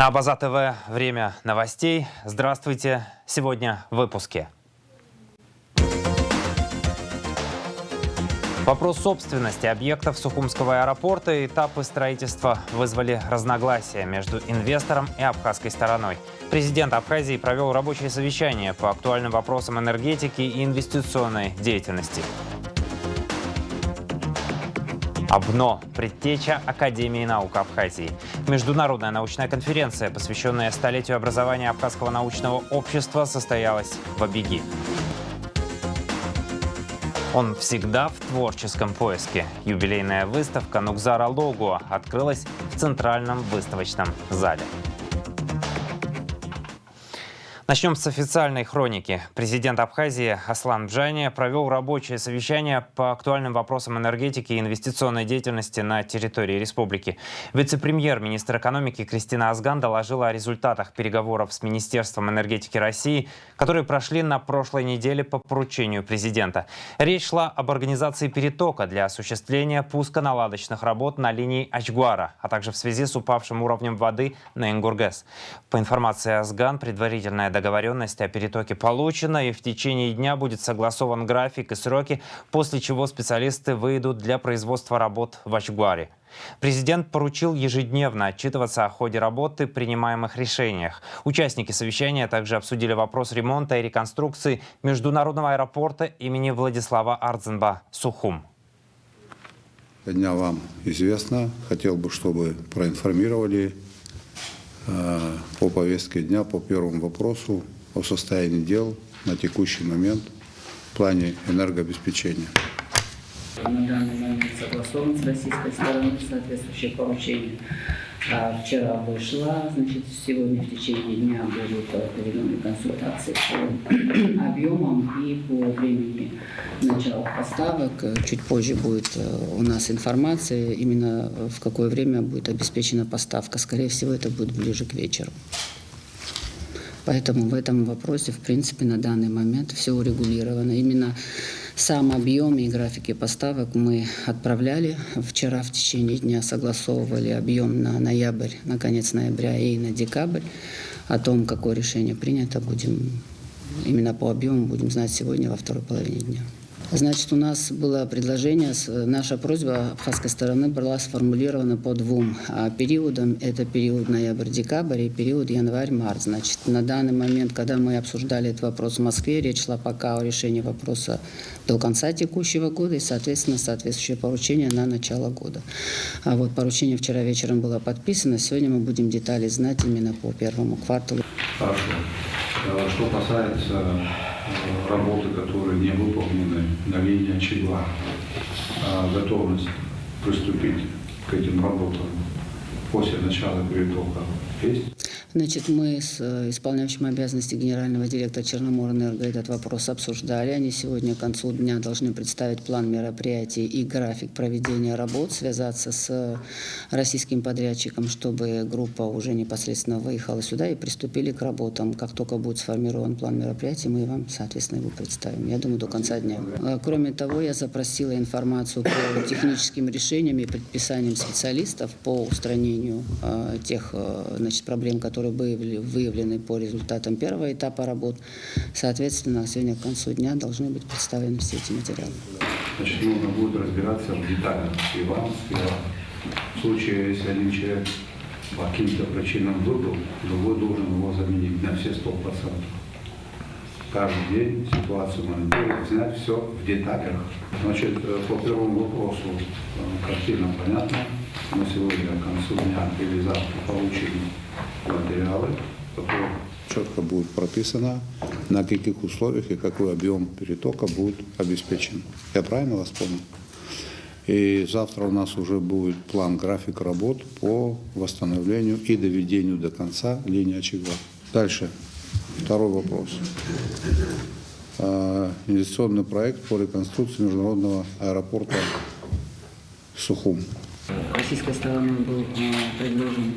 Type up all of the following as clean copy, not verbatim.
На Абаза ТВ время новостей. Здравствуйте. Сегодня в выпуске. Вопрос собственности объектов Сухумского аэропорта и этапы строительства вызвали разногласия между инвестором и абхазской стороной. Президент Абхазии провел рабочее совещание по актуальным вопросам энергетики и инвестиционной деятельности. АБНО – предтеча Академии наук Абхазии. Международная научная конференция, посвященная столетию образования Абхазского научного общества, состоялась в Абиги. Он всегда в творческом поиске. Юбилейная выставка Нукзара Логуа открылась в Центральном выставочном зале. Начнем с официальной хроники. Президент Абхазии Аслан Бжани провел рабочее совещание по актуальным вопросам энергетики и инвестиционной деятельности на территории республики. Вице-премьер-министр экономики Кристина Азган доложила о результатах переговоров с Министерством энергетики России, которые прошли на прошлой неделе по поручению президента. Речь шла об организации перетока для осуществления пусконаладочных работ на линии Ачгуара, а также в связи с упавшим уровнем воды на Ингургэс. По информации Азган, предварительная договоренность о перетоке получена, и в течение дня будет согласован график и сроки, после чего специалисты выйдут для производства работ в Ачгуаре. Президент поручил ежедневно отчитываться о ходе работы, принимаемых решениях. Участники совещания также обсудили вопрос ремонта и реконструкции международного аэропорта имени Владислава Ардзенба Сухум. Дня вам известно. Хотел бы, чтобы проинформировали по повестке дня, по первому вопросу о состоянии дел на текущий момент в плане энергообеспечения. На данный момент согласован с российской стороной соответствующее поручение. Вчера вышла, значит, сегодня в течение дня будут проведены консультации по объемам и по времени начала поставок. Чуть позже будет у нас информация, именно в какое время будет обеспечена поставка. Скорее всего, это будет ближе к вечеру. Поэтому в этом вопросе, в принципе, на данный момент все урегулировано. Именно сам объем и графики поставок мы отправляли. Вчера в течение дня согласовывали объем на ноябрь, на конец ноября и на декабрь. О том, какое решение принято, будем именно по объему будем знать сегодня во второй половине дня. Значит, у нас было предложение, наша просьба абхазской стороны была сформулирована по двум периодам. Это период ноябрь-декабрь и период январь-март. Значит, на данный момент, когда мы обсуждали этот вопрос в Москве, речь шла пока о решении вопроса до конца текущего года и, соответственно, соответствующее поручение на начало года. А вот поручение вчера вечером было подписано. Сегодня мы будем детали знать именно по первому кварталу. Хорошо. Что касается работы, которые не выполнены на линии Ачгуара, готовность приступить к этим работам после начала перетока есть? Значит, мы с исполняющим обязанности генерального директора Черноморэнерго этот вопрос обсуждали. Они сегодня к концу дня должны представить план мероприятий и график проведения работ, связаться с российским подрядчиком, чтобы группа уже непосредственно выехала сюда и приступили к работам. Как только будет сформирован план мероприятий, мы вам, соответственно, его представим. Я думаю, до конца дня. Кроме того, я запросила информацию по техническим решениям и предписаниям специалистов по устранению тех, значит, проблем, которые выявлены по результатам первого этапа работ. Соответственно, сегодня к концу дня должны быть представлены все эти материалы. Значит, нужно будет разбираться в деталях и вам, и вам. В случае, если один человек по каким-то причинам выбыл, другой должен его заменить на все 100%. Каждый день ситуацию мониторить, знать все в деталях. Значит, по первому вопросу картина понятна. Мы сегодня к концу дня или завтра получим материалы, которые Четко будет прописано, на каких условиях и какой объем перетока будет обеспечен. Я правильно вас понял? И завтра у нас уже будет план, график работ по восстановлению и доведению до конца линии Ачгуара. Дальше. Второй вопрос. Инвестиционный проект по реконструкции международного аэропорта Сухум. Российской стороной был предложен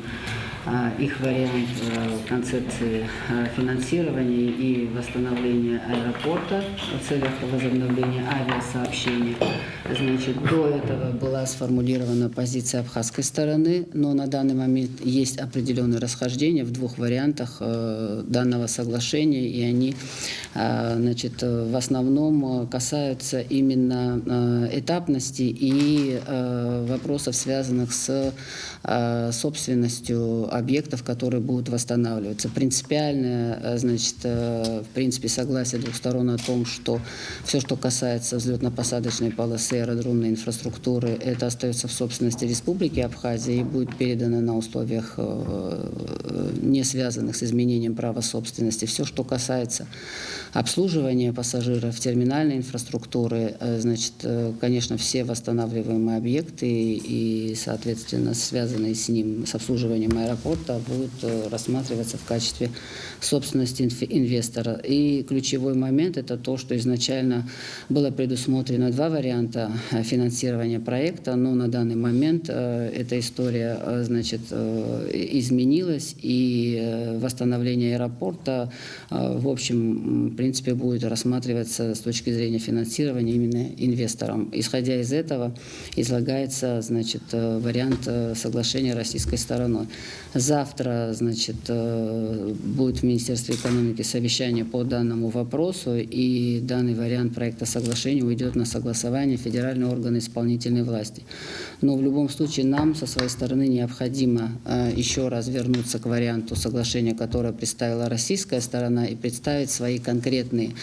их вариант концепции финансирования и восстановления аэропорта в целях возобновления авиасообщения. Значит, до этого была сформулирована позиция абхазской стороны, но на данный момент есть определенные расхождения в двух вариантах данного соглашения, и они, значит, в основном касаются именно этапности и вопросов, связанных с собственностью объектов, которые будут восстанавливаться. Принципиальное, значит, в принципе, согласие двух сторон о том, что все, что касается взлетно-посадочной полосы и аэродромной инфраструктуры, это остается в собственности Республики Абхазия и будет передано на условиях, не связанных с изменением права собственности. Все, что касается обслуживания пассажиров, терминальной инфраструктуры, значит, конечно, все восстанавливаемые объекты и, соответственно, связанные с ним, с обслуживанием аэропорта, будут рассматриваться в качестве собственности инвестора. И ключевой момент – это то, что изначально было предусмотрено два варианта финансирования проекта, но на данный момент эта история, значит, изменилась, и восстановление аэропорта, в общем, в принципе, будет рассматриваться с точки зрения финансирования именно инвестором. Исходя из этого, излагается, значит, вариант соглашения российской стороной. Завтра, значит, будет в Министерстве экономики совещание по данному вопросу, и данный вариант проекта соглашения уйдет на согласование федерального органа исполнительной власти. Но в любом случае нам со своей стороны необходимо еще раз вернуться к варианту соглашения, которое представила российская сторона, и представить свои конкретные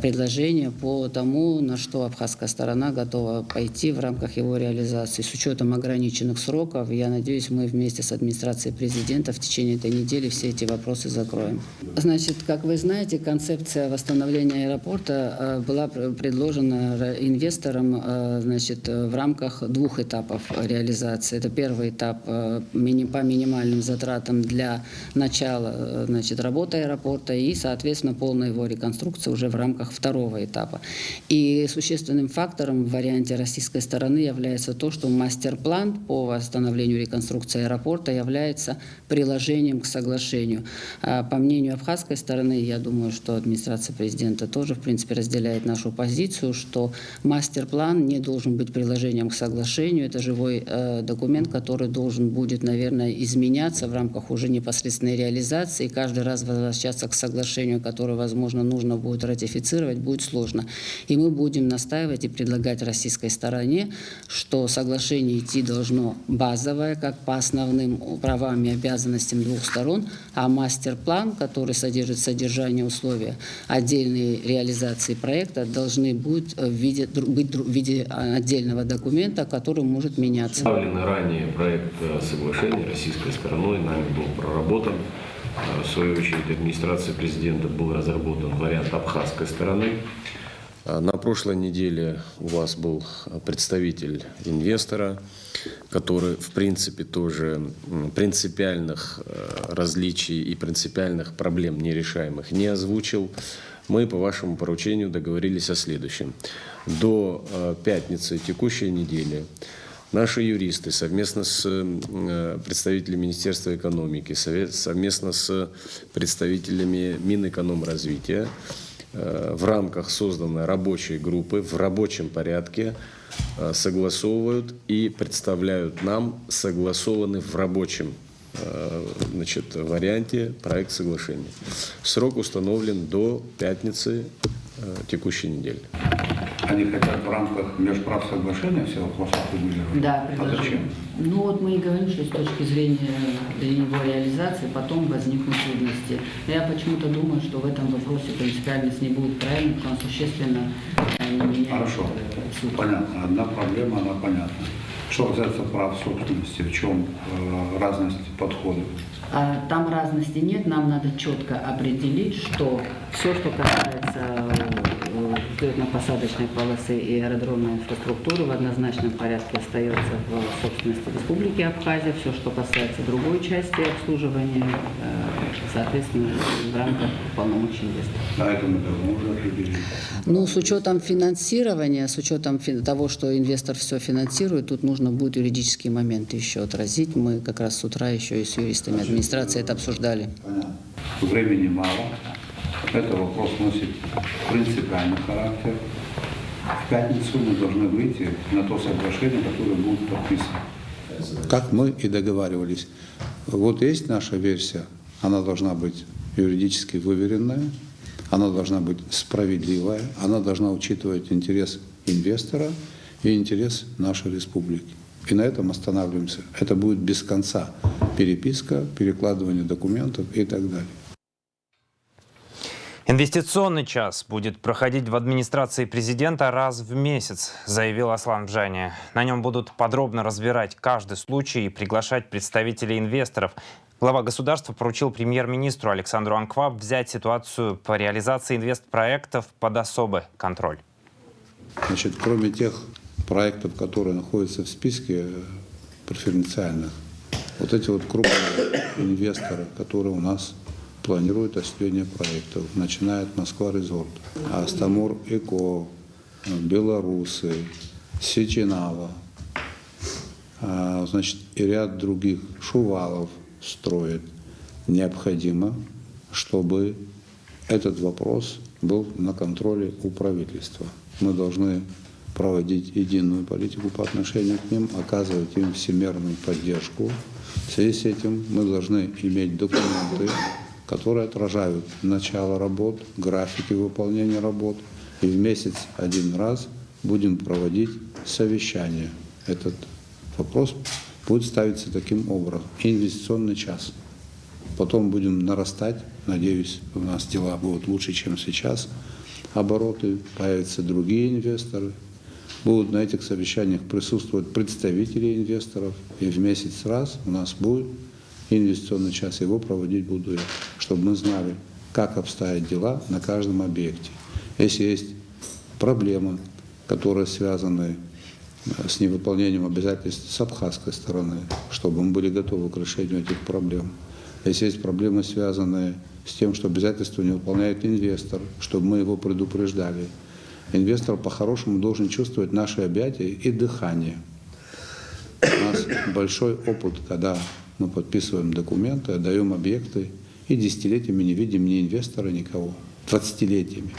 предложения по тому, на что абхазская сторона готова пойти в рамках его реализации. С учетом ограниченных сроков, я надеюсь, мы вместе с администрацией президента в течение этой недели все эти вопросы закроем. Значит, как вы знаете, концепция восстановления аэропорта была предложена инвесторам, значит, в рамках двух этапов реализации. Это первый этап по минимальным затратам для начала, значит, работы аэропорта и, соответственно, полная его реконструкция уже в рамках второго этапа. И существенным фактором в варианте российской стороны является то, что мастер-план по восстановлению и реконструкции аэропорта является приложением к соглашению. По мнению абхазской стороны, я думаю, что администрация президента тоже, в принципе, разделяет нашу позицию, что мастер-план не должен быть приложением к соглашению. Это живой документ, который должен будет, наверное, изменяться в рамках уже непосредственной реализации. И каждый раз возвращаться к соглашению, которое, возможно, нужно будет ратифицировать, будет сложно. И мы будем настаивать и предлагать российской стороне, что соглашение идти должно базовое, как по основным правам и обязанностям двух сторон, а мастер-план, который содержит содержание условия отдельной реализации проекта, должны быть в виде отдельного документа, который может меняться. Представленный ранее проект соглашения российской стороной нами был проработан. В свою очередь, администрацией президента был разработан вариант абхазской стороны. На прошлой неделе у вас был представитель инвестора, который, в принципе, тоже принципиальных различий и принципиальных проблем нерешаемых не озвучил. Мы по вашему поручению договорились о следующем. До пятницы текущей недели наши юристы совместно с представителями Министерства экономики, совместно с представителями Минэкономразвития в рамках созданной рабочей группы в рабочем порядке согласовывают и представляют нам согласованный в рабочем, значит, варианте проект соглашения. Срок установлен до пятницы текущей недели. Они хотят в рамках межправ соглашения все вопросы регулировать? Да, А зачем? Ну вот мы и говорим, что с точки зрения его реализации потом возникнут трудности. Но я почему-то думаю, что в этом вопросе принципиальность не будет правильной, потому что существенно не меняется. Хорошо, понятно. Одна проблема, она понятна. Что касается прав собственности, в чем разность подходов? Там разности нет, нам надо четко определить, что все, что касается взлетно-посадочной полосы и аэродромной инфраструктуры в однозначном порядке остается в собственности Республики Абхазия. Все, что касается другой части обслуживания, соответственно, в рамках полномочий инвестора. А это мы давно уже определили. Ну, с учетом финансирования, с учетом того, что инвестор все финансирует, тут нужно будет юридические моменты еще отразить. Мы как раз с утра еще и с юристами администрации это обсуждали. Понятно. Времени мало. Это вопрос носит принципиальный характер. В пятницу мы должны выйти на то соглашение, которое будет подписано. Как мы и договаривались. Вот есть наша версия, она должна быть юридически выверенная, она должна быть справедливая, она должна учитывать интерес инвестора и интерес нашей республики. И на этом останавливаемся. Это будет без конца переписка, перекладывание документов и так далее. Инвестиционный час будет проходить в администрации президента раз в месяц, заявил Аслан Бжани. На нем будут подробно разбирать каждый случай и приглашать представителей инвесторов. Глава государства поручил премьер-министру Александру Анкваб взять ситуацию по реализации инвестпроектов под особый контроль. Значит, кроме тех проектов, которые находятся в списке преференциальных, вот эти вот крупные инвесторы, которые у нас планируют осуществление проектов, начиная от Москва-Резорт, Астамур Эко, Белорусы, Сеченава, значит, и ряд других, Шувалов строит. Необходимо, чтобы этот вопрос был на контроле у правительства. Мы должны проводить единую политику по отношению к ним, оказывать им всемирную поддержку. В связи с этим мы должны иметь документы, которые отражают начало работ, графики выполнения работ. И в месяц один раз будем проводить совещание. Этот вопрос будет ставиться таким образом. Инвестиционный час. Потом будем нарастать. Надеюсь, у нас дела будут лучше, чем сейчас. Обороты, появятся другие инвесторы. Будут на этих совещаниях присутствовать представители инвесторов. И в месяц раз у нас будет инвестиционный час, его проводить буду я, чтобы мы знали, как обстоят дела на каждом объекте. Если есть проблемы, которые связаны с невыполнением обязательств с абхазской стороны, чтобы мы были готовы к решению этих проблем. Если есть проблемы, связанные с тем, что обязательства не выполняет инвестор, чтобы мы его предупреждали. Инвестор по-хорошему должен чувствовать наши объятия и дыхание. У нас большой опыт, когда мы подписываем документы, отдаем объекты и десятилетиями не видим ни инвестора, никого. 20-летиями.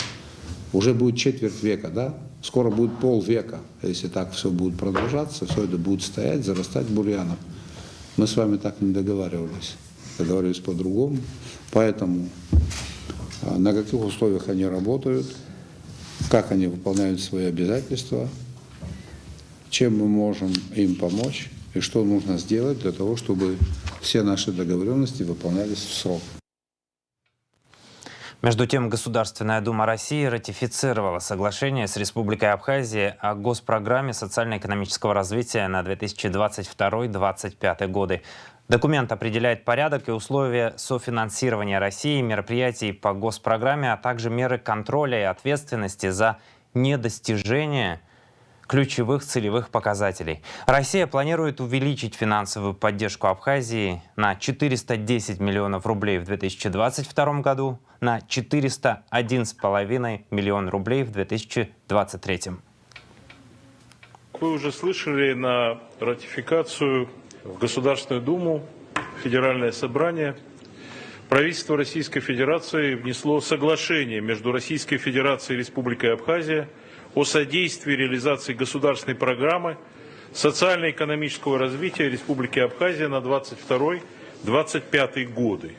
Уже будет четверть века, да? Скоро будет полвека. Если так все будет продолжаться, все это будет стоять, зарастать бурьяном. Мы с вами так не договаривались. Договаривались по-другому. Поэтому на каких условиях они работают, как они выполняют свои обязательства, чем мы можем им помочь, и что нужно сделать для того, чтобы все наши договоренности выполнялись в срок. Между тем, Государственная Дума России ратифицировала соглашение с Республикой Абхазия о госпрограмме социально-экономического развития на 2022-2025 годы. Документ определяет порядок и условия софинансирования России мероприятий по госпрограмме, а также меры контроля и ответственности за недостижение ключевых целевых показателей. Россия планирует увеличить финансовую поддержку Абхазии на 410 миллионов рублей в 2022 году, на 401,5 миллион рублей в 2023. Вы уже слышали, на ратификацию в Государственную Думу, Федеральное собрание, правительство Российской Федерации внесло соглашение между Российской Федерацией и Республикой Абхазия о содействии реализации государственной программы социально-экономического развития Республики Абхазия на 2022-2025 годы.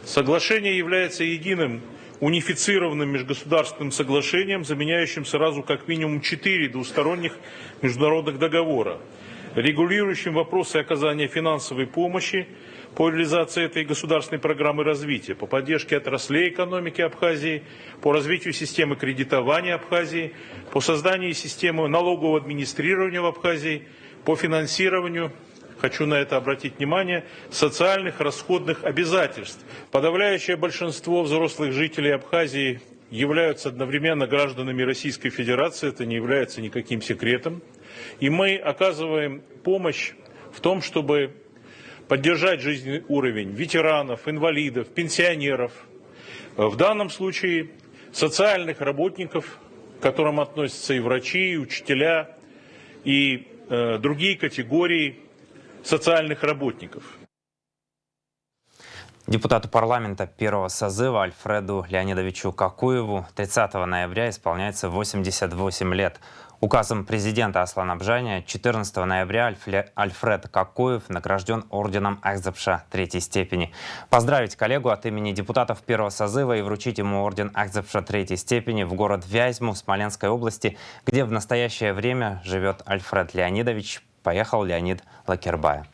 Соглашение является единым унифицированным межгосударственным соглашением, заменяющим сразу как минимум 4 двусторонних международных договора, регулирующим вопросы оказания финансовой помощи по реализации этой государственной программы развития, по поддержке отраслей экономики Абхазии, по развитию системы кредитования Абхазии, по созданию системы налогового администрирования в Абхазии, по финансированию, хочу на это обратить внимание, социальных расходных обязательств. Подавляющее большинство взрослых жителей Абхазии являются одновременно гражданами Российской Федерации, это не является никаким секретом. И мы оказываем помощь в том, чтобы поддержать жизненный уровень ветеранов, инвалидов, пенсионеров, в данном случае социальных работников, к которым относятся и врачи, и учителя, и другие категории социальных работников. Депутату парламента первого созыва Альфреду Леонидовичу Какуеву 30 ноября исполняется 88 лет. Указом президента Аслана Бжани 14 ноября Альфред Какуев награжден орденом Акзапша третьей степени. Поздравить коллегу от имени депутатов первого созыва и вручить ему орден Акзапша третьей степени в город Вязьму Смоленской области, где в настоящее время живет Альфред Леонидович, поехал Леонид Лакербая.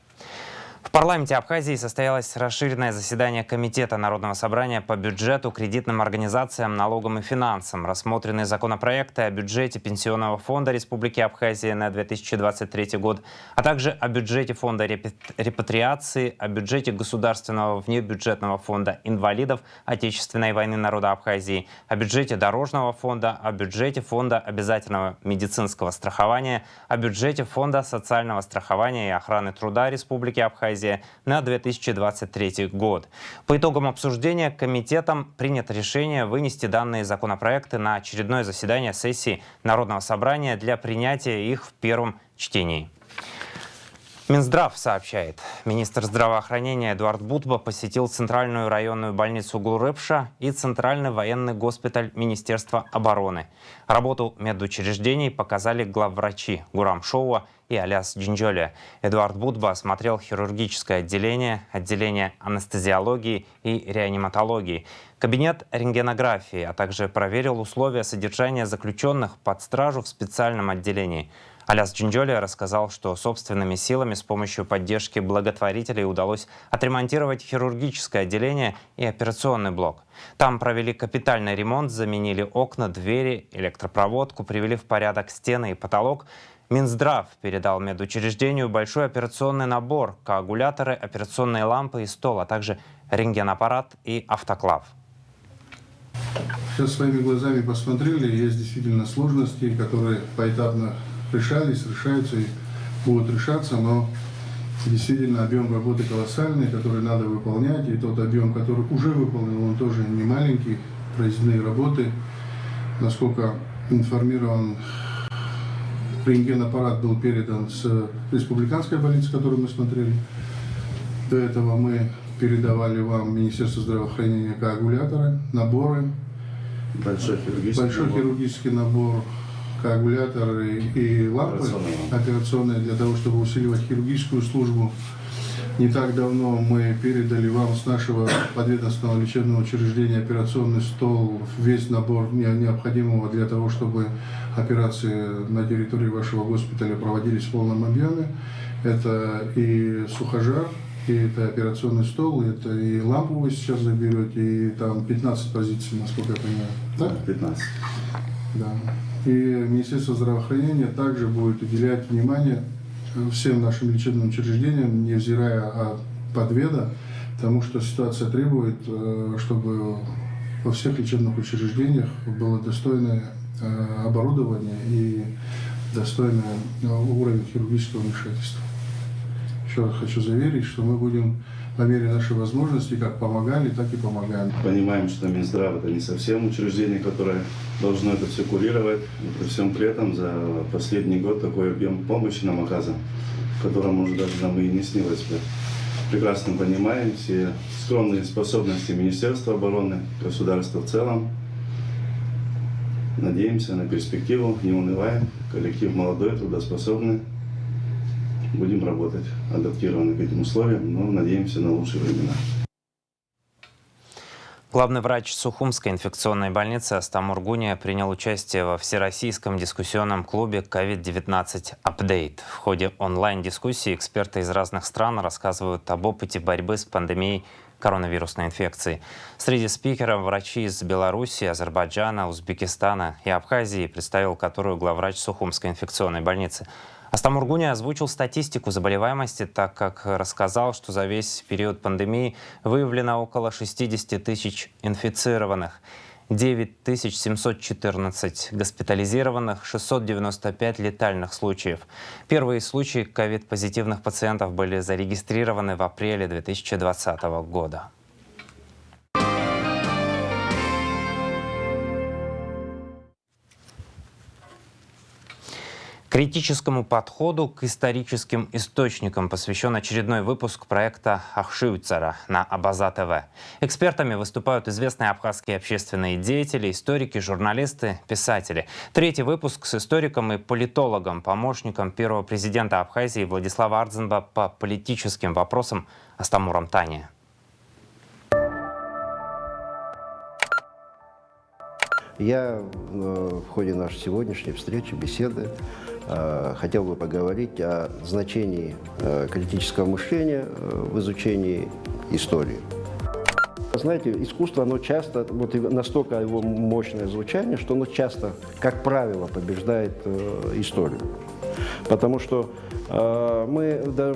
В парламенте Абхазии состоялось расширенное заседание Комитета Народного собрания по бюджету, кредитным организациям, налогам и финансам. Рассмотрены законопроекты о бюджете Пенсионного фонда Республики Абхазия на 2023 год, а также о бюджете фонда репатриации, о бюджете Государственного внебюджетного фонда инвалидов Отечественной войны народа Абхазии, о бюджете Дорожного фонда, о бюджете фонда обязательного медицинского страхования, о бюджете фонда социального страхования и охраны труда Республики Абхазия на 2023 год. По итогам обсуждения комитетом принято решение вынести данные законопроекты на очередное заседание сессии Народного собрания для принятия их в первом чтении. Минздрав сообщает, министр здравоохранения Эдуард Будба посетил Центральную районную больницу Гулрыпша и Центральный военный госпиталь Министерства обороны. Работу медучреждений показали главврачи Гурам Шоуа и Аляс Джинджоли. Эдуард Будба осмотрел хирургическое отделение, отделение анестезиологии и реаниматологии, кабинет рентгенографии, а также проверил условия содержания заключенных под стражу в специальном отделении. Аляс Джинджоли рассказал, что собственными силами с помощью поддержки благотворителей удалось отремонтировать хирургическое отделение и операционный блок. Там провели капитальный ремонт, заменили окна, двери, электропроводку, привели в порядок стены и потолок. Минздрав передал медучреждению большой операционный набор, коагуляторы, операционные лампы и стол, а также рентгенаппарат и автоклав. Сейчас своими глазами посмотрели, есть действительно сложности, которые поэтапно решались, решаются и будут решаться, но действительно объем работы колоссальный, который надо выполнять, и тот объем, который уже выполнен, он тоже не маленький, производные работы. Насколько информирован, рентгенаппарат был передан с республиканской больницы, которую мы смотрели. До этого мы передавали вам Министерство здравоохранения коагуляторы, наборы, большой хирургический набор, коагуляторы и лампы операционные для того, чтобы усиливать хирургическую службу. Не так давно мы передали вам с нашего подведомственного лечебного учреждения операционный стол, весь набор необходимого для того, чтобы операции на территории вашего госпиталя проводились в полном объеме. Это и сухожар, и это операционный стол, это и лампу вы сейчас заберете, и там 15 позиций, насколько я понимаю. Так? 15. Да. И Министерство здравоохранения также будет уделять внимание всем нашим лечебным учреждениям, невзирая от подведа, потому что ситуация требует, чтобы во всех лечебных учреждениях было достойное оборудование и достойный уровень хирургического вмешательства. Еще раз хочу заверить, что мы будем по мере нашей возможности как помогали, так и помогаем. Понимаем, что Минздрав это не совсем учреждение, которое должно это все курировать. И при всем при этом за последний год такой объем помощи нам оказан, которому, может, даже нам и не снилось бы. Прекрасно понимаем все скромные способности Министерства обороны, государства в целом. Надеемся на перспективу, не унываем. Коллектив молодой, трудоспособный. Будем работать, адаптированы к этим условиям, но надеемся на лучшие времена. Главный врач Сухумской инфекционной больницы Астамур Гуния принял участие во всероссийском дискуссионном клубе COVID-19 Update. В ходе онлайн-дискуссии эксперты из разных стран рассказывают об опыте борьбы с пандемией коронавирусной инфекции. Среди спикеров врачи из Беларуси, Азербайджана, Узбекистана и Абхазии, представил которую главврач Сухумской инфекционной больницы. Астамур Гуния озвучил статистику заболеваемости, так как рассказал, что за весь период пандемии выявлено около 60 тысяч инфицированных. 9714 госпитализированных, 695 летальных случаев. Первые случаи ковид-позитивных пациентов были зарегистрированы в апреле 2020 года. Критическому подходу к историческим источникам посвящен очередной выпуск проекта «Ахшиуцара» на Абаза ТВ. Экспертами выступают известные абхазские общественные деятели, историки, журналисты, писатели. Третий выпуск с историком и политологом, помощником первого президента Абхазии Владислава Ардзинба по политическим вопросам Астамуром Тане. Я в ходе нашей сегодняшней встречи, беседы, хотел бы поговорить о значении критического мышления в изучении истории. Знаете, искусство, оно часто, вот настолько его мощное звучание, что оно часто, как правило, побеждает историю. Потому что даже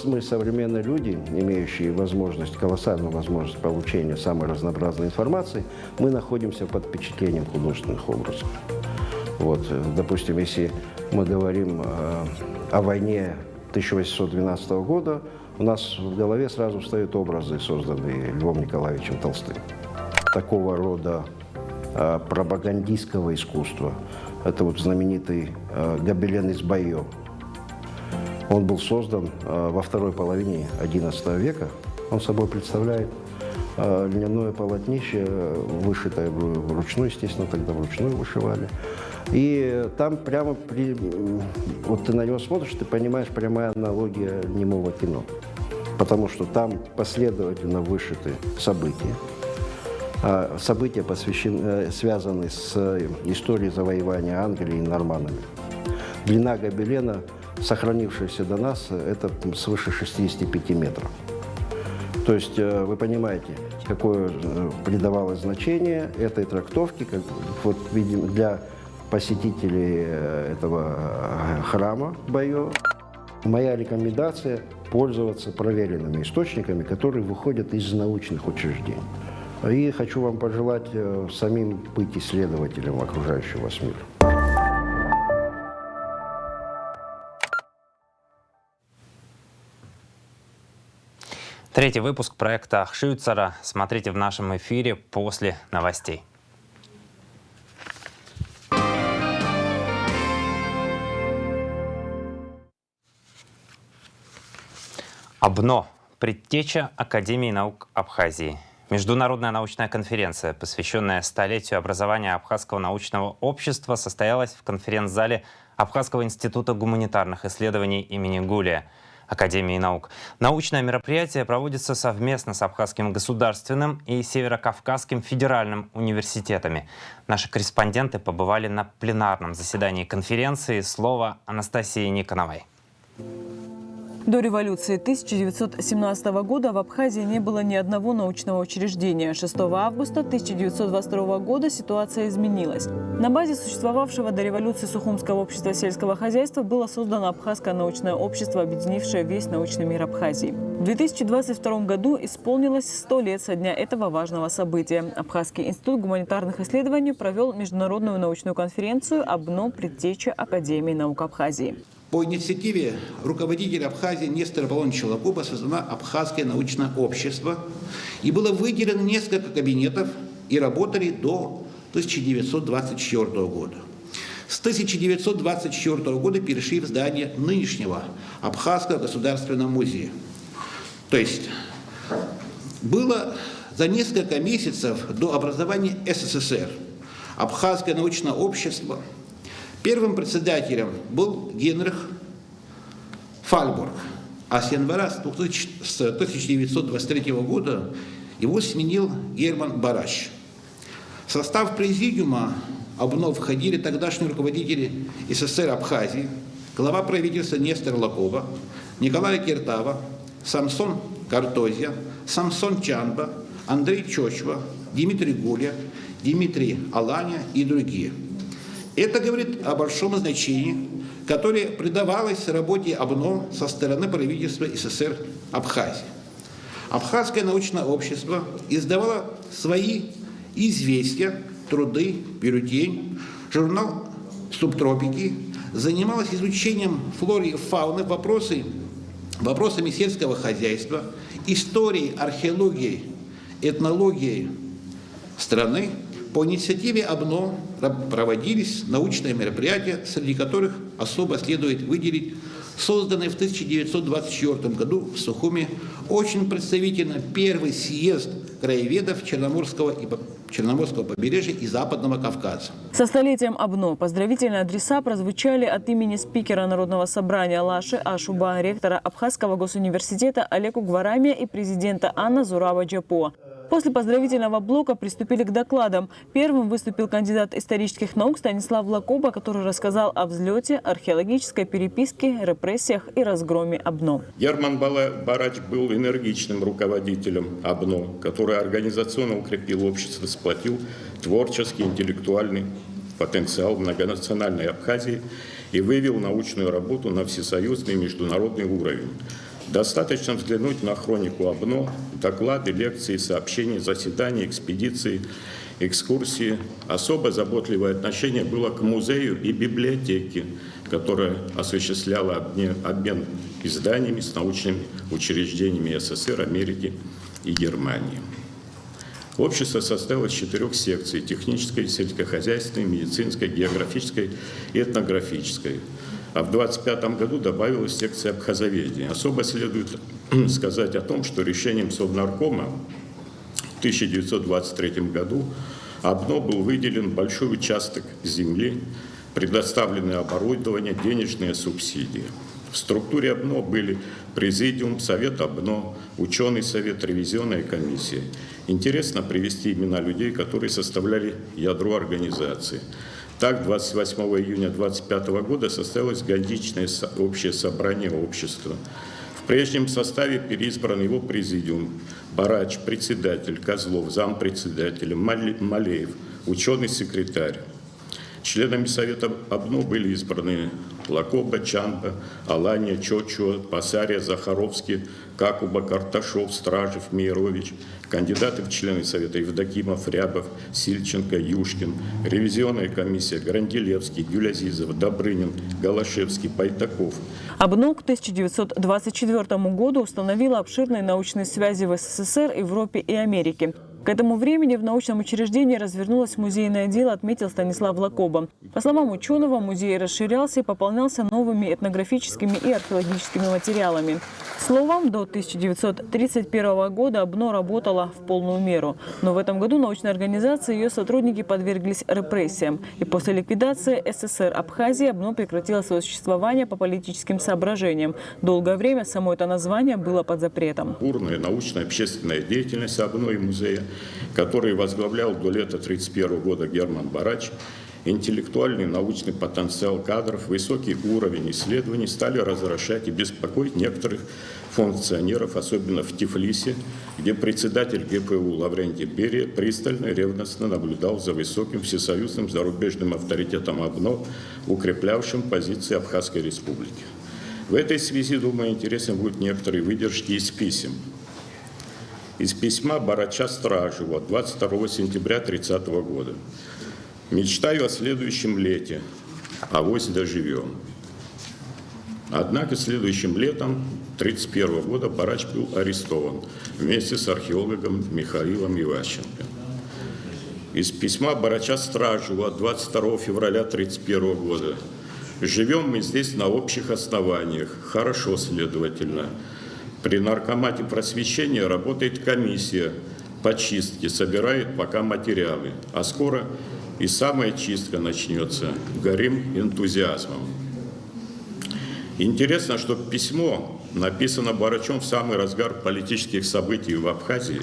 мы, современные люди, имеющие возможность, колоссальную возможность получения самой разнообразной информации, мы находимся под впечатлением художественных образов. Вот, допустим, если мы говорим о войне 1812 года, у нас в голове сразу встают образы, созданные Львом Николаевичем Толстым. Такого рода пропагандистского искусства. Это вот знаменитый гобелен из Байо. Он был создан во второй половине XI века. Он собой представляет льняное полотнище, вышитое вручную, естественно, тогда вручную вышивали. И там прямо, вот ты на него смотришь, ты понимаешь, прямая аналогия немого кино. Потому что там последовательно вышиты события. События связаны с историей завоевания Англии и норманнами. Длина гобелена, сохранившаяся до нас, это свыше 65 метров. То есть вы понимаете, какое придавалось значение этой трактовке, как, вот, видимо, для посетителей этого храма Байо. Моя рекомендация – пользоваться проверенными источниками, которые выходят из научных учреждений. И хочу вам пожелать самим быть исследователем окружающего вас мира. Третий выпуск проекта «Ахшиуцара» смотрите в нашем эфире после новостей. АБНО – предтеча Академии наук Абхазии. Международная научная конференция, посвященная столетию образования Абхазского научного общества, состоялась в конференц-зале Абхазского института гуманитарных исследований имени Гулия Академии наук. Научное мероприятие проводится совместно с Абхазским государственным и Северокавказским федеральным университетами. Наши корреспонденты побывали на пленарном заседании конференции. Слово Анастасии Никоновой. До революции 1917 года в Абхазии не было ни одного научного учреждения. 6 августа 1922 года ситуация изменилась. На базе существовавшего до революции Сухумского общества сельского хозяйства было создано Абхазское научное общество, объединившее весь научный мир Абхазии. В 2022 году исполнилось 100 лет со дня этого важного события. Абхазский институт гуманитарных исследований провел международную научную конференцию «АБНО. Предтеча Академии наук Абхазии». По инициативе руководителя Абхазии Нестора Аполлоновича Лакоба создано Абхазское научное общество, и было выделено несколько кабинетов, и работали до 1924 года. С 1924 года перешли в здание нынешнего Абхазского государственного музея. То есть было за несколько месяцев до образования СССР Абхазское научное общество. Первым председателем был Генрих Фальбург, а с января 1923 года его сменил Герман Бараш. В состав президиума АБНО входили тогдашние руководители СССР Абхазии, глава правительства Нестор Лакоба, Николай Киртава, Самсон Картозия, Самсон Чанба, Андрей Чочва, Дмитрий Гуля, Дмитрий Аланя и другие. Это говорит о большом значении, которое придавалось работе АБНО со стороны правительства СССР Абхазии. Абхазское научное общество издавало свои известия, труды, бюллетень, журнал «Субтропики», занималась изучением флоры и фауны, вопросами сельского хозяйства, историей, археологией, этнологией страны. По инициативе ОБНО проводились научные мероприятия, среди которых особо следует выделить созданный в 1924 году в Сухуми очень представительно первый съезд краеведов Черноморского побережья и Западного Кавказа. Со столетием ОБНО поздравительные адреса прозвучали от имени спикера Народного собрания Лаши Ашуба, ректора Абхазского госуниверситета Олега Гварамия и президента Анна Зурава Джапо. После поздравительного блока приступили к докладам. Первым выступил кандидат исторических наук Станислав Лакоба, который рассказал о взлете, археологической переписке, репрессиях и разгроме ОБНО. Герман Барач был энергичным руководителем ОБНО, который организационно укрепил общество, сплотил творческий, интеллектуальный потенциал многонациональной Абхазии и вывел научную работу на всесоюзный и международный уровень. Достаточно взглянуть на хронику ОБНО, доклады, лекции, сообщения, заседания, экспедиции, экскурсии. Особо заботливое отношение было к музею и библиотеке, которая осуществляла обмен изданиями с научными учреждениями СССР, Америки и Германии. Общество состояло из 4 секций – технической, сельскохозяйственной, медицинской, географической и этнографической. А в 1925 году добавилась секция абхазоведения. Особо следует сказать о том, что решением Совнаркома в 1923 году ОБНО был выделен большой участок земли, предоставленное оборудование, денежные субсидии. В структуре ОБНО были президиум, совет ОБНО, ученый совет, ревизионная комиссия. Интересно привести имена людей, которые составляли ядро организации. Так, 28 июня 1925 года состоялось годичное общее собрание общества. В прежнем составе переизбран его президиум: Барач, председатель, Козлов, зампредседатель, Малеев, ученый-секретарь. Членами Совета ОБНО были избраны Лакоба, Чанба, Алания, Чочуа, Пасария, Захаровский, Какуба, Карташов, Стражев, Мейрович, кандидаты в члены Совета Евдокимов, Рябов, Сильченко, Юшкин, ревизионная комиссия Гранделевский, Гюлязизов, Добрынин, Голошевский, Пайтаков. ОБНО к 1924 году установила обширные научные связи в СССР, Европе и Америке. К этому времени в научном учреждении развернулось музейное дело, отметил Станислав Лакоба. По словам ученого, музей расширялся и пополнялся новыми этнографическими и археологическими материалами. Словом, до 1931 года ОБНО работала в полную меру. Но в этом году научная организация и ее сотрудники подверглись репрессиям. И после ликвидации СССР Абхазии ОБНО прекратило свое существование по политическим соображениям. Долгое время само это название было под запретом. Бурная научная общественная деятельность ОБНО и музея, который возглавлял до лета 1931 года Герман Барач, интеллектуальный научный потенциал кадров, высокий уровень исследований стали разрушать и беспокоить некоторых функционеров, особенно в Тифлисе, где председатель ГПУ Лаврентий Берия пристально и ревностно наблюдал за высоким всесоюзным зарубежным авторитетом ОБНО, укреплявшим позиции Абхазской республики. В этой связи, думаю, интересны будут некоторые выдержки из писем. Из письма Барача Стражева 22 сентября 1930 года. «Мечтаю о следующем лете, авось доживем». Однако следующим летом 1931 года Барач был арестован вместе с археологом Михаилом Иващенко. Из письма Барача Стражева 22 февраля 1931 года. «Живем мы здесь на общих основаниях, хорошо, следовательно. При наркомате просвещения работает комиссия по чистке, собирает пока материалы. А скоро и самая чистка начнется. Горим энтузиазмом». Интересно, что письмо написано Барачом в самый разгар политических событий в Абхазии,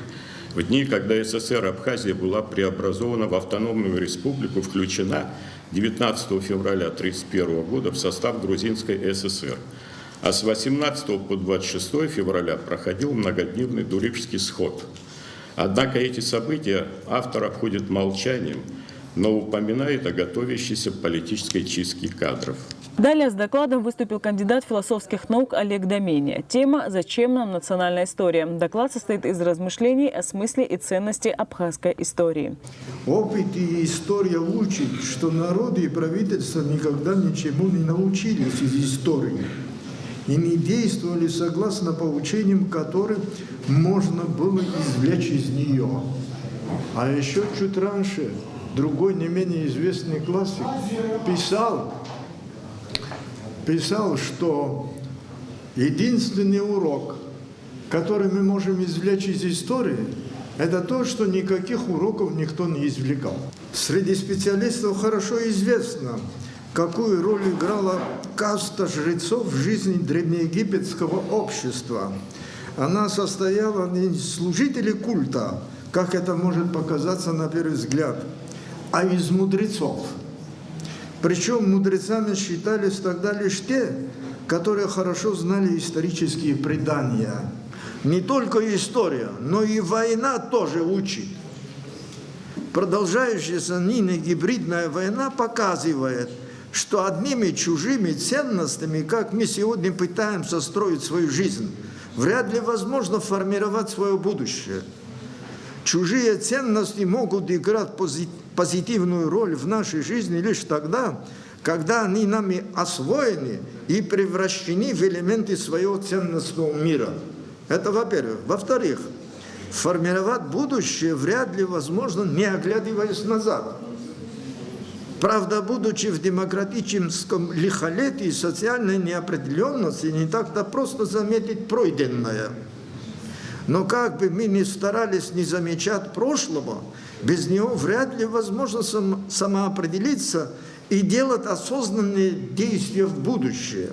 в дни, когда СССР Абхазия была преобразована в автономную республику, включена 19 февраля 1931 года в состав Грузинской ССР. А с 18 по 26 февраля проходил многодневный Дурипский сход. Однако эти события автор обходит молчанием, но упоминает о готовящейся политической чистке кадров. Далее с докладом выступил кандидат философских наук Олег Доменя. Тема «Зачем нам национальная история?». Доклад состоит из размышлений о смысле и ценности абхазской истории. Опыт и история учат, что народы и правительства никогда ничему не научились из истории и не действовали согласно поучениям, которые можно было извлечь из нее. А еще чуть раньше другой не менее известный классик писал, что единственный урок, который мы можем извлечь из истории, это то, что никаких уроков никто не извлекал. Среди специалистов хорошо известно, какую роль играла каста жрецов в жизни древнеегипетского общества. Она состояла не из служителей культа, как это может показаться на первый взгляд, а из мудрецов. Причем мудрецами считались тогда лишь те, которые хорошо знали исторические предания. Не только история, но и война тоже учит. Продолжающаяся ныне гибридная война показывает, что одними чужими ценностями, как мы сегодня пытаемся строить свою жизнь, вряд ли возможно формировать свое будущее. Чужие ценности могут играть позитивную роль в нашей жизни лишь тогда, когда они нами освоены и превращены в элементы своего ценностного мира. Это во-первых. Во-вторых, формировать будущее вряд ли возможно, не оглядываясь назад. Правда, будучи в демократическом лихолетии и социальной неопределенности, не так-то просто заметить пройденное. Но как бы мы ни старались не замечать прошлого, без него вряд ли возможно самоопределиться и делать осознанные действия в будущее.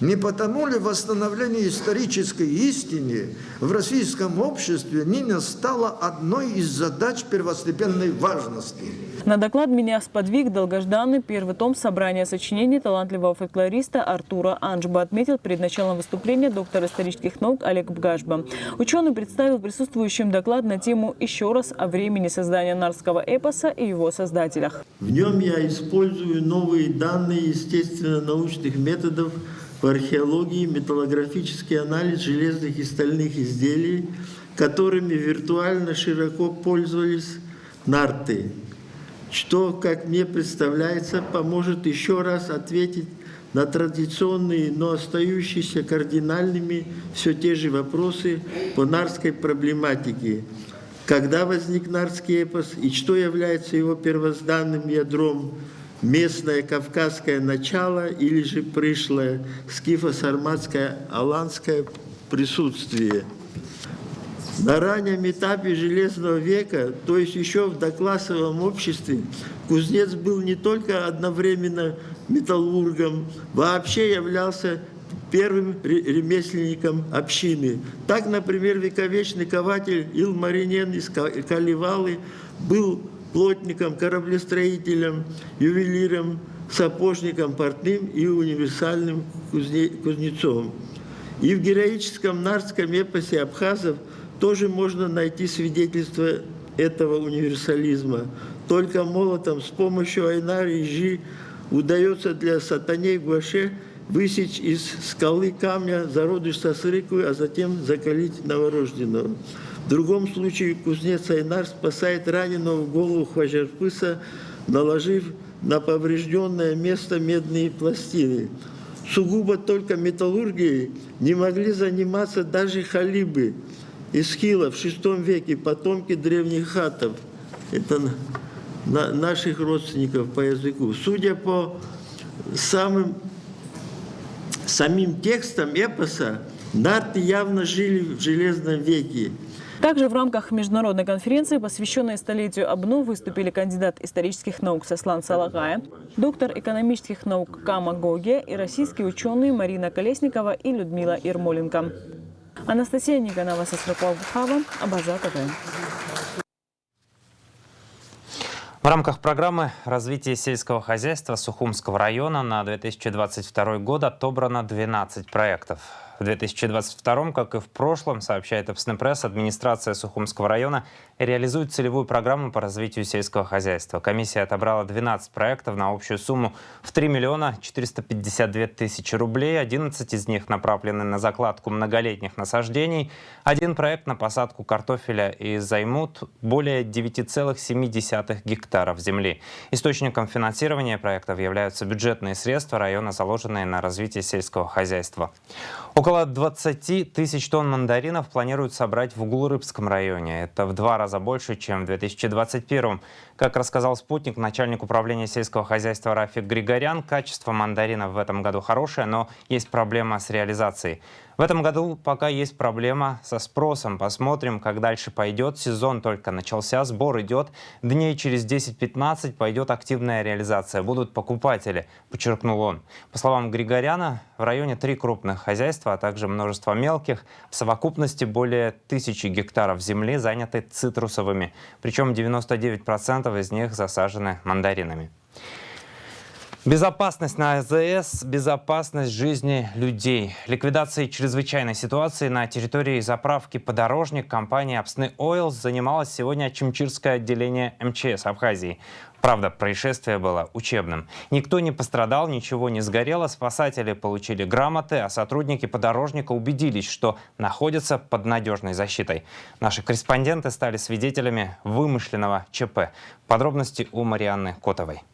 Не потому ли восстановление исторической истины в российском обществе ныне стало одной из задач первостепенной важности? На доклад меня сподвиг долгожданный первый том собрания сочинений талантливого фольклориста Артура Анджба, отметил перед началом выступления доктор исторических наук Олег Бгажба. Ученый представил присутствующим доклад на тему «Еще раз о времени создания нарского эпоса и его создателях». В нем я использую новые данные естественно-научных методов по археологии, металлографический анализ железных и стальных изделий, которыми виртуально широко пользовались нарты, что, как мне представляется, поможет еще раз ответить на традиционные, но остающиеся кардинальными все те же вопросы по нарской проблематике. Когда возник нарский эпос и что является его первозданным ядром? Местное кавказское начало или же пришлое скифо-сарматское аланское присутствие. На раннем этапе Железного века, то есть еще в доклассовом обществе, кузнец был не только одновременно металлургом, вообще являлся первым ремесленником общины. Так, например, вековечный кователь Илмаринен из Калевалы был плотником, кораблестроителем, ювелиром, сапожником, портным и универсальным кузнецом. И в героическом нарском эпосе абхазов тоже можно найти свидетельство этого универсализма. Только молотом с помощью айнары и жи удается для сатаней Гуаше высечь из скалы камня зародыш сосрыку, а затем закалить новорожденного. В другом случае кузнец Айнар спасает раненого в голову Хважарпыса, наложив на поврежденное место медные пластины. Сугубо только металлургией не могли заниматься даже халибы из Хила в VI веке, потомки древних хатов. Это наших родственников по языку. Судя по самим текстам эпоса, нарты явно жили в Железном веке. Также в рамках международной конференции, посвященной столетию АБНО, выступили кандидат исторических наук Сослан Салагая, доктор экономических наук Кама Гоге и российские ученые Марина Колесникова и Людмила Ермоленко. Анастасия Никонова, Сосрапал Бухава, Абаза ТВ. В рамках программы развития сельского хозяйства Сухумского района на 2022 год отобрано 12 проектов. В 2022, как и в прошлом, сообщает ОПСНПресс, администрация Сухумского района реализует целевую программу по развитию сельского хозяйства. Комиссия отобрала 12 проектов на общую сумму в 3 миллиона 452 тысячи рублей. 11 из них направлены на закладку многолетних насаждений. Один проект на посадку картофеля и займут более 9,7 гектаров земли. Источником финансирования проектов являются бюджетные средства района, заложенные на развитие сельского хозяйства. Около 20 тысяч тонн мандаринов планируют собрать в Углурыбском районе. Это в 2 раза больше, чем в 2021. Как рассказал «Спутник», начальник управления сельского хозяйства Рафик Григорян, качество мандаринов в этом году хорошее, но есть проблема с реализацией. В этом году пока есть проблема со спросом. Посмотрим, как дальше пойдет. Сезон только начался, сбор идет. Дней через 10-15 пойдет активная реализация. Будут покупатели, подчеркнул он. По словам Григоряна, в районе 3 крупных хозяйства, а также множество мелких. В совокупности более 1000 гектаров земли заняты цитрусовыми. Причем 99% из них засажены мандаринами. Безопасность на АЗС, безопасность жизни людей. Ликвидацией чрезвычайной ситуации на территории заправки «Подорожник» компания «Апсны Ойл» занималась сегодня Чимчирское отделение МЧС Абхазии. Правда, происшествие было учебным. Никто не пострадал, ничего не сгорело, спасатели получили грамоты, а сотрудники «Подорожника» убедились, что находятся под надежной защитой. Наши корреспонденты стали свидетелями вымышленного ЧП. Подробности у Марианны Котовой.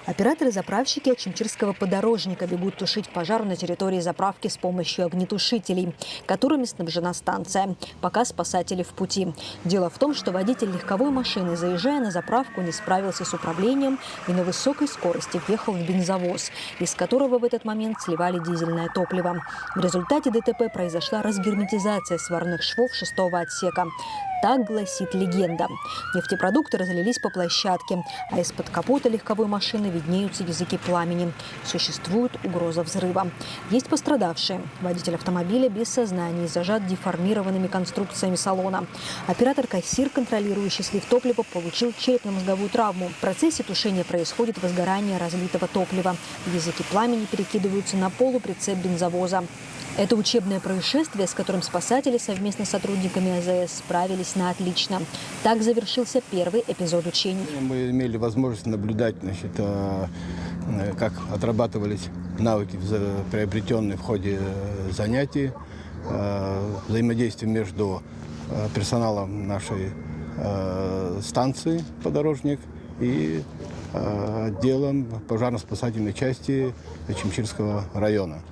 Операторы-заправщики Чимчирского подорожника бегут тушить пожар на территории заправки с помощью огнетушителей, которыми снабжена станция, пока спасатели в пути. Дело в том, что водитель легковой машины, заезжая на заправку, не справился с управлением и на высокой скорости въехал в бензовоз, из которого в этот момент сливали дизельное топливо. В результате ДТП произошла разгерметизация сварных швов 6-го отсека. Так гласит легенда. Нефтепродукты разлились по площадке, а из-под капота легковой машины виднеются языки пламени. Существует угроза взрыва. Есть пострадавшие. Водитель автомобиля без сознания, зажат деформированными конструкциями салона. Оператор-кассир, контролирующий слив топлива, получил черепно-мозговую травму. В процессе тушения происходит возгорание разлитого топлива. Языки пламени перекидываются на полуприцеп бензовоза. Это учебное происшествие, с которым спасатели совместно с сотрудниками АЗС справились на отлично. Так завершился первый эпизод учений. Мы имели возможность наблюдать, как отрабатывались навыки, приобретенные в ходе занятий, взаимодействие между персоналом нашей станции «Подорожник» и отделом пожарно-спасательной части Чимчирского района.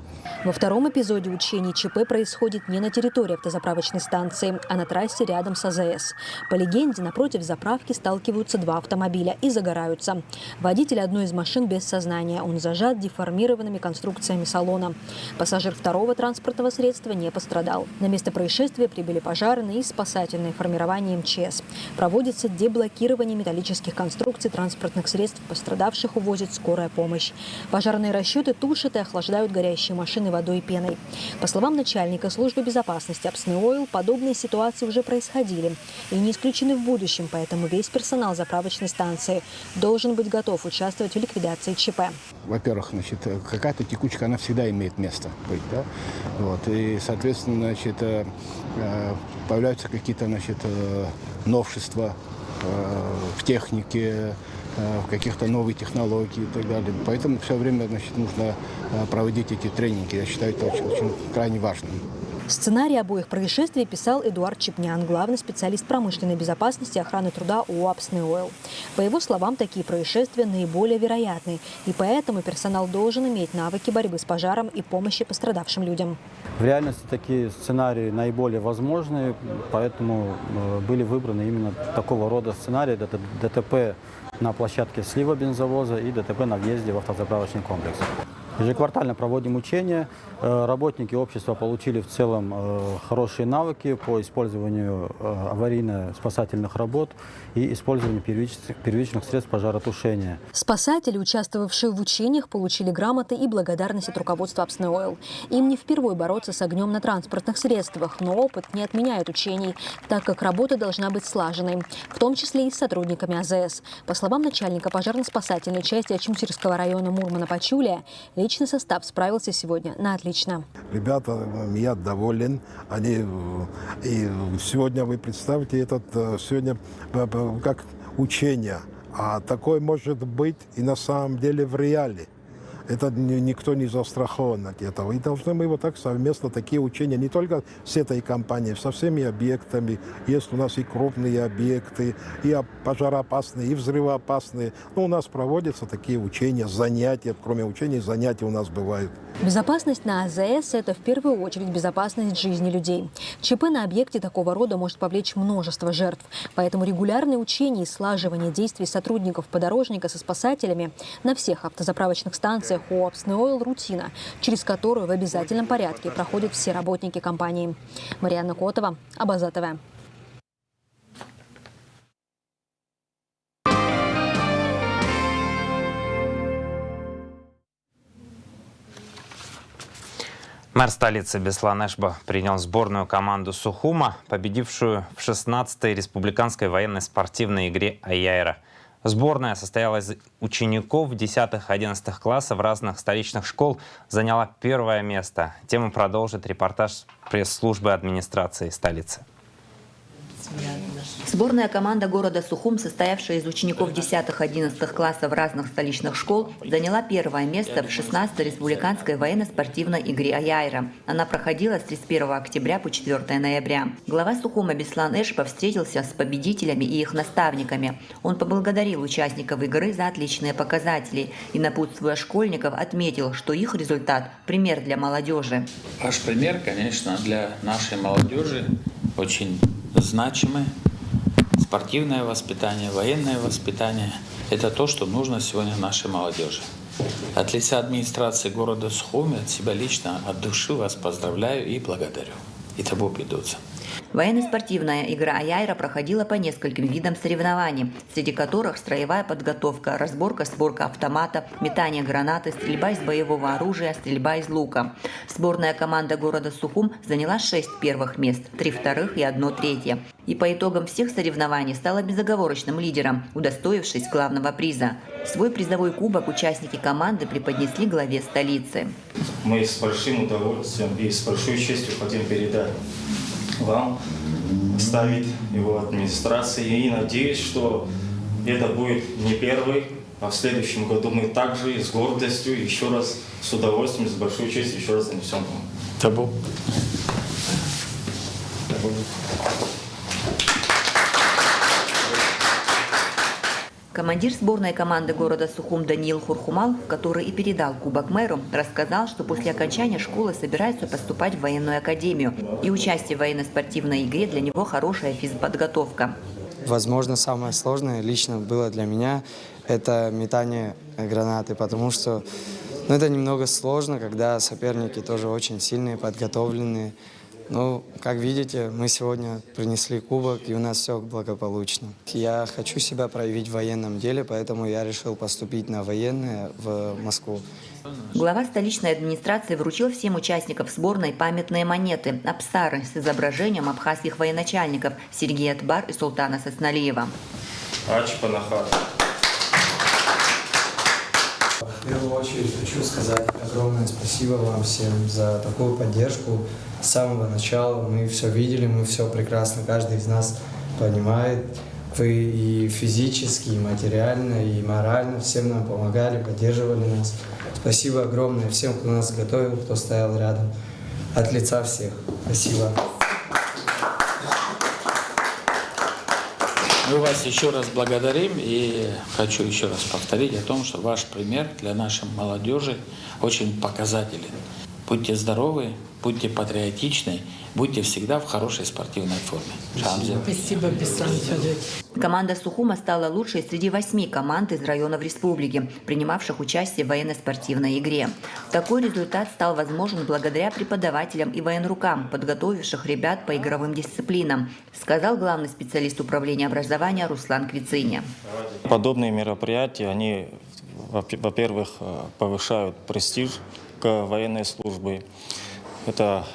Во втором эпизоде учений ЧП происходит не на территории автозаправочной станции, а на трассе рядом с АЗС. По легенде, напротив заправки сталкиваются 2 автомобиля и загораются. Водитель одной из машин без сознания. Он зажат деформированными конструкциями салона. Пассажир второго транспортного средства не пострадал. На место происшествия прибыли пожарные и спасательные формирования МЧС. Проводится деблокирование металлических конструкций транспортных средств. Пострадавших увозит скорая помощь. Пожарные расчеты тушат и охлаждают горящие машины водой и пеной. По словам начальника службы безопасности Апсны Ойл, подобные ситуации уже происходили и не исключены в будущем, поэтому весь персонал заправочной станции должен быть готов участвовать в ликвидации ЧП. Во-первых, какая-то текучка, она всегда имеет место быть, да? И, соответственно, появляются какие-то, новшества в технике, в каких-то новых технологий и так далее. Поэтому все время, нужно проводить эти тренинги. Я считаю, это очень крайне важным. Сценарий обоих происшествий писал Эдуард Чепнян, главный специалист промышленной безопасности и охраны труда ООО «Апсны Ойл». По его словам, такие происшествия наиболее вероятны, и поэтому персонал должен иметь навыки борьбы с пожаром и помощи пострадавшим людям. В реальности такие сценарии наиболее возможны, поэтому были выбраны именно такого рода сценарии: ДТП на площадке слива бензовоза и ДТП на въезде в автозаправочный комплекс. Ежеквартально проводим учения. Работники общества получили в целом хорошие навыки по использованию аварийно-спасательных работ и использованию первичных средств пожаротушения. Спасатели, участвовавшие в учениях, получили грамоты и благодарность от руководства Апснеойл. Им не впервой бороться с огнем на транспортных средствах, но опыт не отменяет учений, так как работа должна быть слаженной, в том числе и с сотрудниками АЗС. По словам начальника пожарно-спасательной части Ачимчирского района Мурмана-Пачулия, личный состав справился сегодня на отлично. Ребята, я доволен. И сегодня вы представьте этот сегодня как учение. А такое может быть и на самом деле в реале. Это никто не застрахован от этого. И должны мы вот так совместно такие учения, не только с этой компанией, со всеми объектами. Есть у нас и крупные объекты, и пожароопасные, и взрывоопасные. Но у нас проводятся такие учения, занятия. Кроме учений, занятия у нас бывают. Безопасность на АЗС – это в первую очередь безопасность жизни людей. ЧП на объекте такого рода может повлечь множество жертв. Поэтому регулярные учения и слаживание действий сотрудников подорожника со спасателями на всех автозаправочных станциях у Апснеойл рутина, через которую в обязательном порядке проходят все работники компании. Марьяна Котова, Абаза ТВ. Мэр столицы Беслан Эшба принял сборную команду Сухума, победившую в 16-й республиканской военной спортивной игре «Аяйра». Сборная состояла из учеников 10-11 классов разных столичных школ, заняла первое место. Тему продолжит репортаж пресс-службы администрации столицы. Сборная команда города Сухум, состоявшая из учеников 10-11 классов разных столичных школ, заняла первое место в 16-й республиканской военно-спортивной игре «Аяйра». Она проходила с 31 октября по 4 ноября. Глава Сухума Беслан Эшба встретился с победителями и их наставниками. Он поблагодарил участников игры за отличные показатели и, напутствуя школьников, отметил, что их результат – пример для молодежи. Ваш пример, конечно, для нашей молодежи очень значимый. Спортивное воспитание, военное воспитание – это то, что нужно сегодня нашей молодежи. От лица администрации города Сухуми, от себя лично, от души вас поздравляю и благодарю. И тобой придутся. Военно-спортивная игра «Аяйра» проходила по нескольким видам соревнований, среди которых строевая подготовка, разборка-сборка автомата, метание гранаты, стрельба из боевого оружия, стрельба из лука. Сборная команда города Сухум заняла 6 первых мест, 3 вторых и 1 третье. И по итогам всех соревнований стала безоговорочным лидером, удостоившись главного приза. Свой призовой кубок участники команды преподнесли главе столицы. Мы с большим удовольствием и с большой честью хотим передать вам, ставить его администрации. И надеюсь, что это будет не первый, а в следующем году мы также с гордостью, еще раз, с удовольствием, с большой честью еще раз нанесем вам. Табу. Командир сборной команды города Сухум Даниил Хурхумал, который и передал кубок мэру, рассказал, что после окончания школы собирается поступать в военную академию. И участие в военно-спортивной игре для него хорошая физподготовка. Возможно, самое сложное лично было для меня – это метание гранаты, потому что это немного сложно, когда соперники тоже очень сильные, подготовленные. Ну, как видите, мы сегодня принесли кубок, и у нас все благополучно. Я хочу себя проявить в военном деле, поэтому я решил поступить на военное в Москву. Глава столичной администрации вручил всем участникам сборной памятные монеты «Апсары» с изображением абхазских военачальников Сергея Тбар и Султана Сосналиева. В первую очередь хочу сказать огромное спасибо вам всем за такую поддержку. С самого начала мы все видели, мы все прекрасно, каждый из нас понимает. Вы и физически, и материально, и морально всем нам помогали, поддерживали нас. Спасибо огромное всем, кто нас готовил, кто стоял рядом. От лица всех. Спасибо. Мы вас еще раз благодарим и хочу еще раз повторить о том, что ваш пример для нашей молодежи очень показателен. Будьте здоровы, будьте патриотичны, будьте всегда в хорошей спортивной форме. Спасибо, Беслан Федорович. Команда Сухума стала лучшей среди 8 команд из районов республики, принимавших участие в военно-спортивной игре. Такой результат стал возможен благодаря преподавателям и военрукам, подготовивших ребят по игровым дисциплинам, сказал главный специалист управления образования Руслан Квициня. Подобные мероприятия, они, во-первых, повышают престиж к военной службе. Это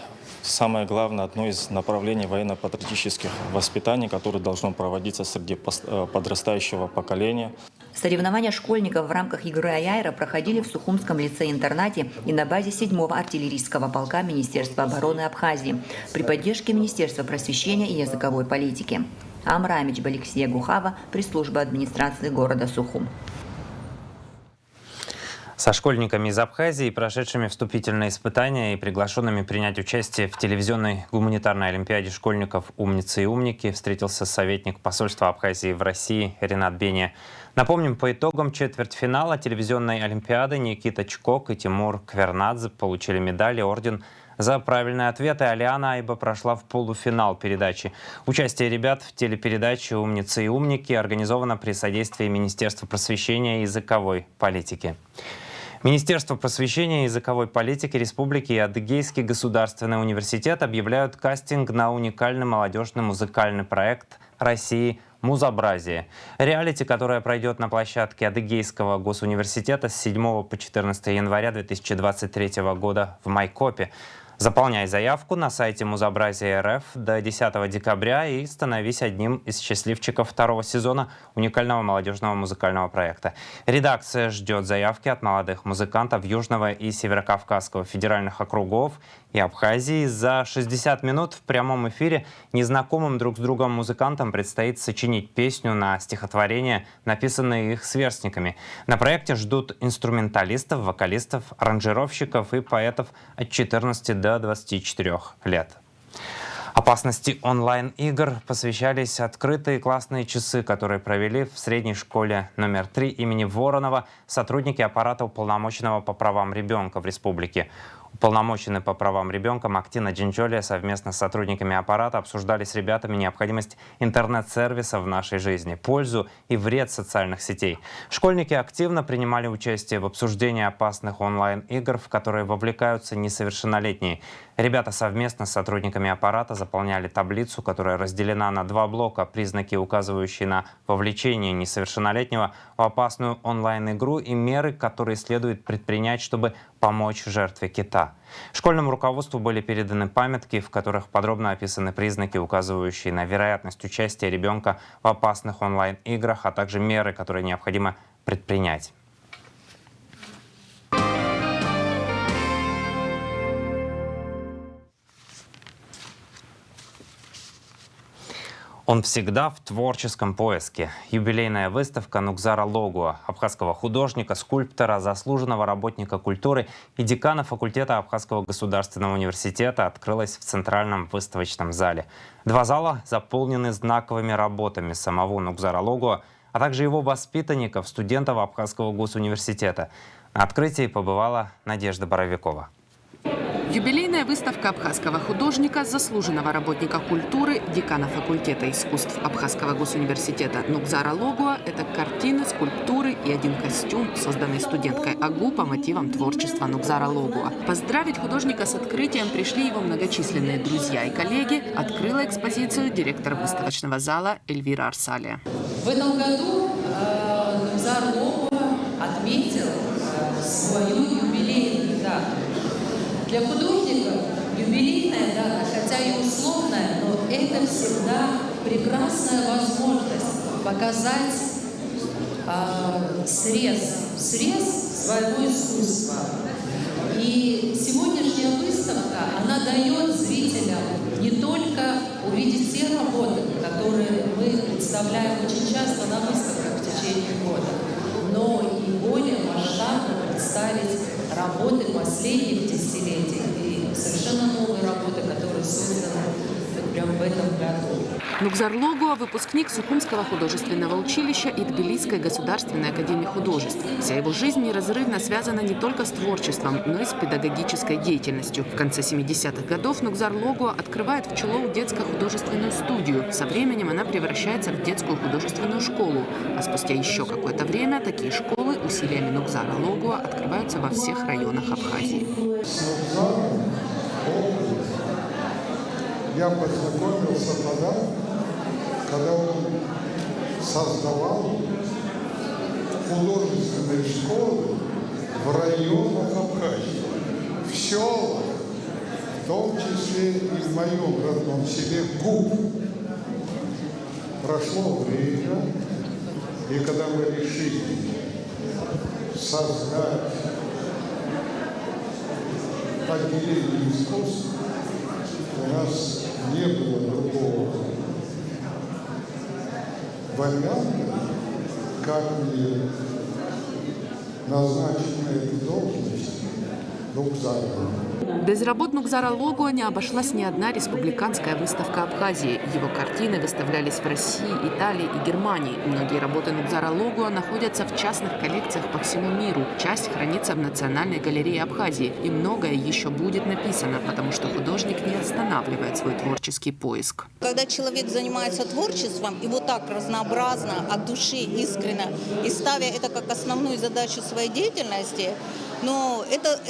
самое главное, одно из направлений военно-патриотических воспитаний, которое должно проводиться среди подрастающего поколения. Соревнования школьников в рамках игры Аяйра проходили в Сухумском лицее-интернате и на базе 7-го артиллерийского полка Министерства обороны Абхазии при поддержке Министерства просвещения и языковой политики. Амрамич Балексия Гухава, пресс-служба администрации города Сухум. Со школьниками из Абхазии, прошедшими вступительные испытания и приглашенными принять участие в телевизионной гуманитарной олимпиаде школьников «Умницы и умники» встретился советник посольства Абхазии в России Ренат Бения. Напомним, по итогам четвертьфинала телевизионной олимпиады Никита Чкок и Тимур Квернадзе получили медали, орден за правильные ответы. Алиана Айба прошла в полуфинал передачи. Участие ребят в телепередаче «Умницы и умники» организовано при содействии Министерства просвещения и языковой политики. Министерство просвещения и языковой политики Республики и Адыгейский государственный университет объявляют кастинг на уникальный молодежный музыкальный проект России «Музобразие». Реалити, которое пройдет на площадке Адыгейского госуниверситета с 7 по 14 января 2023 года в Майкопе. Заполняй заявку на сайте Музобразия РФ до 10 декабря и становись одним из счастливчиков второго сезона уникального молодежного музыкального проекта. Редакция ждет заявки от молодых музыкантов Южного и Северокавказского федеральных округов и Абхазии. За 60 минут в прямом эфире незнакомым друг с другом музыкантам предстоит сочинить песню на стихотворения, написанные их сверстниками. На проекте ждут инструменталистов, вокалистов, аранжировщиков и поэтов от 14 до 24 лет. Опасности онлайн-игр посвящались открытые классные часы, которые провели в средней школе номер 3 имени Воронова сотрудники аппарата уполномоченного по правам ребенка в республике. Уполномоченный по правам ребенка Мактина Джинджолия совместно с сотрудниками аппарата обсуждали с ребятами необходимость интернет-сервиса в нашей жизни, пользу и вред социальных сетей. Школьники активно принимали участие в обсуждении опасных онлайн-игр, в которые вовлекаются несовершеннолетние. Ребята совместно с сотрудниками аппарата заполняли таблицу, которая разделена на 2 блока, признаки, указывающие на вовлечение несовершеннолетнего в опасную онлайн-игру, и меры, которые следует предпринять, чтобы помочь жертве кита. Школьному руководству были переданы памятки, в которых подробно описаны признаки, указывающие на вероятность участия ребенка в опасных онлайн-играх, а также меры, которые необходимо предпринять. Он всегда в творческом поиске. Юбилейная выставка Нукзара Логуа, абхазского художника, скульптора, заслуженного работника культуры и декана факультета Абхазского государственного университета открылась в центральном выставочном зале. 2 зала заполнены знаковыми работами самого Нукзара Логуа, а также его воспитанников, студентов Абхазского госуниверситета. На открытии побывала Надежда Боровикова. Юбилейная выставка абхазского художника, заслуженного работника культуры, декана факультета искусств Абхазского госуниверситета Нукзара Логуа – это картины, скульптуры и 1 костюм, созданный студенткой АГУ по мотивам творчества Нукзара Логуа. Поздравить художника с открытием пришли его многочисленные друзья и коллеги. Открыла экспозицию директор выставочного зала Эльвира Арсалия. В этом году Нукзар Логуа отметил свою юбилейную дату. Для художника юбилейная дата, хотя и условная, но это всегда прекрасная возможность показать срез своего искусства. И сегодняшняя выставка, она дает зрителям не только увидеть те работы, которые мы представляем очень часто на выставках в течение года, но и более масштабно представить работы последних десятилетий и совершенно новые работы, которые созданы прямо в этом году. Нукзар Логуа – выпускник Сухумского художественного училища и Тбилисской государственной академии художеств. Вся его жизнь неразрывно связана не только с творчеством, но и с педагогической деятельностью. В конце 70-х годов Нукзар Логуа открывает в Чулоу детско-художественную студию. Со временем она превращается в детскую художественную школу. А спустя еще какое-то время такие школы усилиями Нукзара Логуа открываются во всех районах Абхазии. Я познакомился тогда, когда он создавал художественные школы в районах Абхазии, в селах, в том числе и в моем родном селе Губ. Прошло время, и когда мы решили создать отделение искусств, у нас не было другого варианта, как мне назначить на эту должность Нукзара. Без работ Нукзара Логуа не обошлась ни одна республиканская выставка Абхазии. Его картины выставлялись в России, Италии и Германии. Многие работы Нукзара Логуа находятся в частных коллекциях по всему миру. Часть хранится в Национальной галерее Абхазии. И многое еще будет написано, потому что художник не останавливает свой творческий поиск. Когда человек занимается творчеством и вот так разнообразно, от души, искренне, и ставя это как основную задачу своей деятельности, но это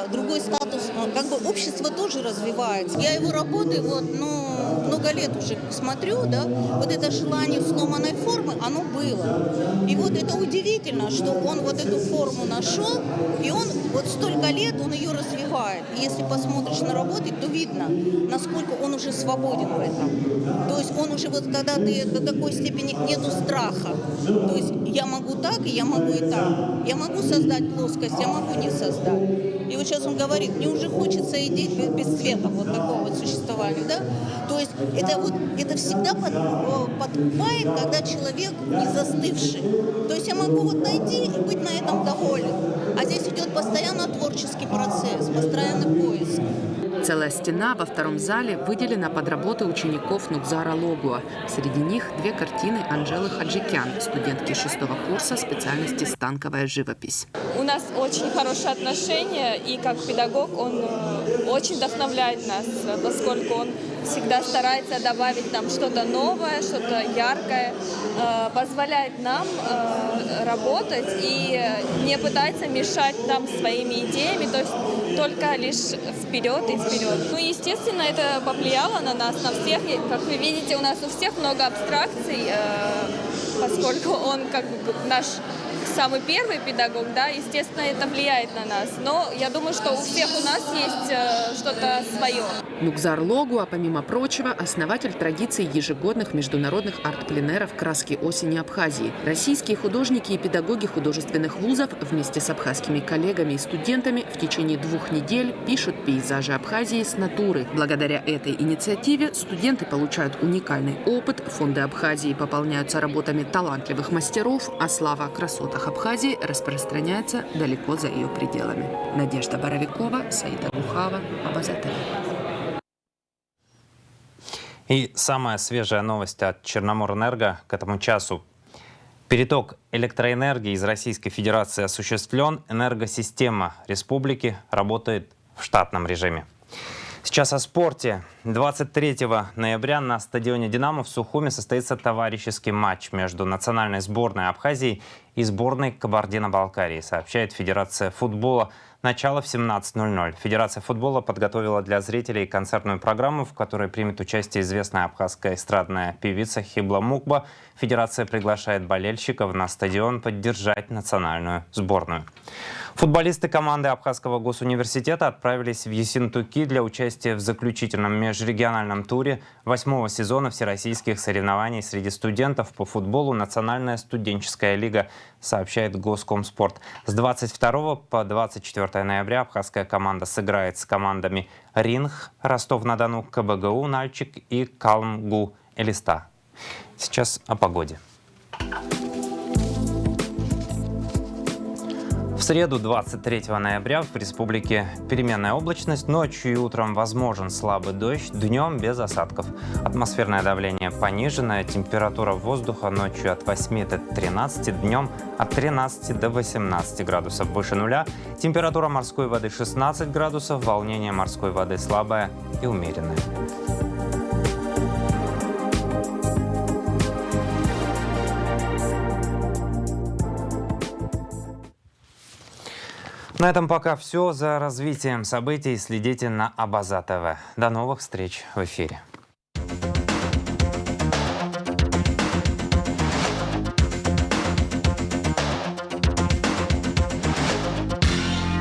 другой статус, как бы общество тоже развивается. Я его работы много лет уже смотрю, да, вот это желание сломанной формы, оно было. И вот это удивительно, что он вот эту форму нашел, и он вот столько лет он ее развивает. И если посмотришь на работы, то видно, насколько он уже свободен в этом. То есть он уже вот когда ты до такой степени нету страха. То есть я могу так, и я могу и так. Я могу создать плоскость, я могу не создать. И вот сейчас он говорит, мне уже хочется идти без цвета вот такого вот существования, да? То есть это всегда подкупает, когда человек не застывший. То есть я могу вот найти и быть на этом доволен. А здесь идет постоянно творческий процесс, постоянный поиск. Целая стена во втором зале выделена под работы учеников Нукзара Логуа. Среди них 2 картины Анжелы Хаджикян, студентки 6-го курса специальности станковая живопись. У нас очень хорошие отношения, и как педагог он очень вдохновляет нас, поскольку он всегда старается добавить нам что-то новое, что-то яркое, позволяет нам работать и не пытается мешать нам своими идеями, то есть только лишь вперед и вперед. Ну, естественно, это повлияло на нас, на всех. Как вы видите, у нас у всех много абстракций, поскольку он как бы наш самый первый педагог, да, естественно, это влияет на нас. Но я думаю, что у всех у нас есть что-то свое. Нукзар Логуа, помимо прочего, основатель традиции ежегодных международных арт-пленеров «Краски осени Абхазии». Российские художники и педагоги художественных вузов вместе с абхазскими коллегами и студентами в течение 2 недель пишут пейзажи Абхазии с натуры. Благодаря этой инициативе студенты получают уникальный опыт, фонды Абхазии пополняются работами талантливых мастеров, а слава о красотах Абхазии распространяется далеко за ее пределами. Надежда Боровикова, Саида Бухава, Абазатэ. И самая свежая новость от Черноморэнерго к этому часу. Переток электроэнергии из Российской Федерации осуществлен. Энергосистема республики работает в штатном режиме. Сейчас о спорте. 23 ноября на стадионе «Динамо» в Сухуме состоится товарищеский матч между национальной сборной Абхазии и сборной Кабардино-Балкарии, сообщает Федерация футбола. Начало в 17:00. Федерация футбола подготовила для зрителей концертную программу, в которой примет участие известная абхазская эстрадная певица Хибла Мукба. Федерация приглашает болельщиков на стадион поддержать национальную сборную. Футболисты команды Абхазского госуниверситета отправились в Ессентуки для участия в заключительном межрегиональном туре 8-го сезона всероссийских соревнований среди студентов по футболу «Национальная студенческая лига», сообщает Госкомспорт. С 22 по 24 ноября абхазская команда сыграет с командами «Ринг», Ростов-на-Дону, КБГУ, Нальчик и Калмгу, Элиста. Сейчас о погоде. В среду, 23 ноября, в республике переменная облачность. Ночью и утром возможен слабый дождь, днем без осадков. Атмосферное давление пониженное, температура воздуха ночью от 8 до 13, днем от 13 до 18 градусов выше нуля. Температура морской воды 16 градусов, волнение морской воды слабое и умеренное. На этом пока все. За развитием событий следите на Абаза ТВ. До новых встреч в эфире.